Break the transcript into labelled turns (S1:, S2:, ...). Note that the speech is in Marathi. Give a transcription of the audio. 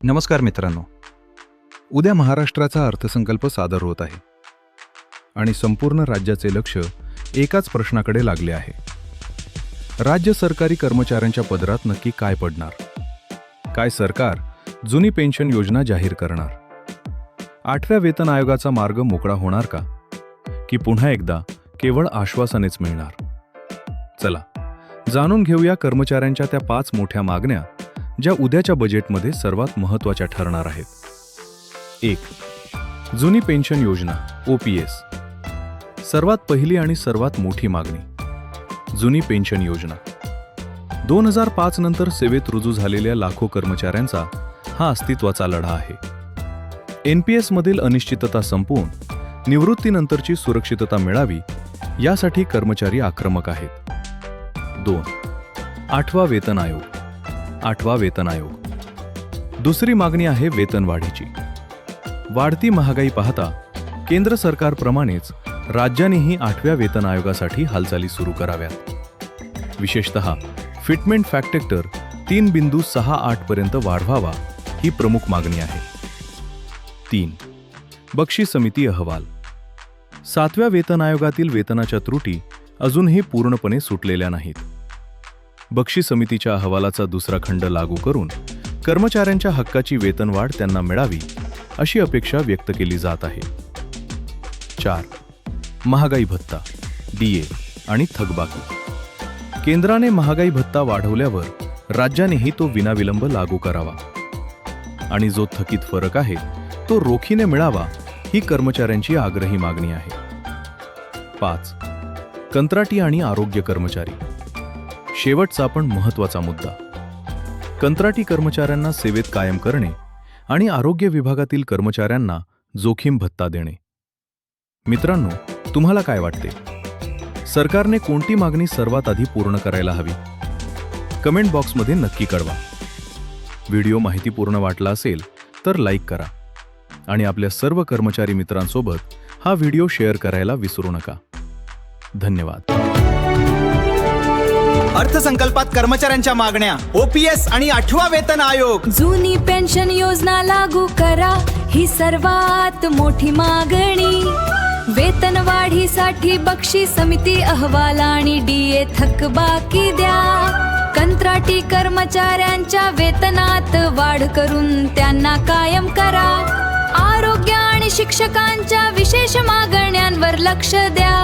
S1: नमस्कार मित्रांनो. उद्या महाराष्ट्राचा अर्थसंकल्प सादर होत आहे आणि संपूर्ण राज्याचे लक्ष एकाच प्रश्नाकडे लागले आहे. राज्य सरकारी कर्मचाऱ्यांच्या पदरात नक्की काय पडणार? काय सरकार जुनी पेन्शन योजना जाहीर करणार? 8व्या वेतन आयोगाचा मार्ग मोकळा होणार का? की पुन्हा एकदा केवळ आश्वासनेच मिळणार? चला जाणून घेऊया कर्मचाऱ्यांच्या त्या 5 मोठ्या मागण्या ज्या उद्याच्या बजेटमध्ये सर्वात महत्त्वाच्या ठरणार आहेत. 1. जुनी पेन्शन योजना OPS. सर्वात पहिली आणि सर्वात मोठी मागणी जुनी पेन्शन योजना. 2005 नंतर सेवेत रुजू झालेल्या लाखो कर्मचाऱ्यांचा हा अस्तित्वाचा लढा आहे. NPS मधील अनिश्चितता संपवून निवृत्तीनंतरची सुरक्षितता मिळावी यासाठी कर्मचारी आक्रमक आहेत. 2. 8वा वेतन आयोग. 8वा वेतन आयोग. दुसरी मागणी आहे वेतनवाढीची. वाढती महागाई पाहता केंद्र सरकारप्रमाणेच राज्यांनीही 8व्या वेतन आयोगासाठी हालचाली सुरू कराव्यात. विशेषतः फिटमेंट फॅक्टर 3.68 पर्यंत वाढवावा ही प्रमुख मागणी आहे. 3. बक्षी समिती अहवाल. 7व्या वेतन आयोगातील वेतनाच्या त्रुटी अजूनही पूर्णपणे सुटलेल्या नाहीत. बक्षी समितीच्या अहवालाचा दुसरा खंड लागू करून कर्मचाऱ्यांच्या हक्काची वेतनवाढ त्यांना मिळावी अशी अपेक्षा व्यक्त केली जात आहे. 4. महागाई भत्ता DA आणि थकबाकी. केंद्राने महागाई भत्ता वाढवल्यावर राज्यानेही तो विनाविलंब लागू करावा आणि जो थकीत फरक आहे तो रोखीने मिळावा ही कर्मचाऱ्यांची आग्रही मागणी आहे. 5. कंत्राटी आणि आरोग्य कर्मचारी. शेवटचा पण महत्त्वाचा मुद्दा. कंत्राटी कर्मचाऱ्यांना सेवेत कायम करणे आणि आरोग्य विभागातील कर्मचाऱ्यांना जोखीम भत्ता देणे. मित्रांनो, तुम्हाला काय वाटते? सरकारने कोणती मागणी सर्वात आधी पूर्ण करायला हवी? कमेंट बॉक्समध्ये नक्की कळवा. व्हिडिओ माहितीपूर्ण वाटला असेल तर लाईक करा आणि आपल्या सर्व कर्मचारी मित्रांसोबत हा व्हिडिओ शेअर करायला विसरू नका. धन्यवाद.
S2: अर्थसंकल्पात कर्मचाऱ्यांच्या मागण्या OPS आणि 8वा वेतन आयोग.
S3: जुनी पेन्शन योजना लागू करा ही सर्वात मोठी मागणी. वेतन वाढीसाठी बक्षी समिती अहवाल आणि DA थकबाकी द्या. कंत्राटी कर्मचाऱ्यांच्या वेतनात वाढ करून त्यांना कायम करा. आरोग्य आणि शिक्षकांच्या विशेष मागण्यांवर लक्ष द्या.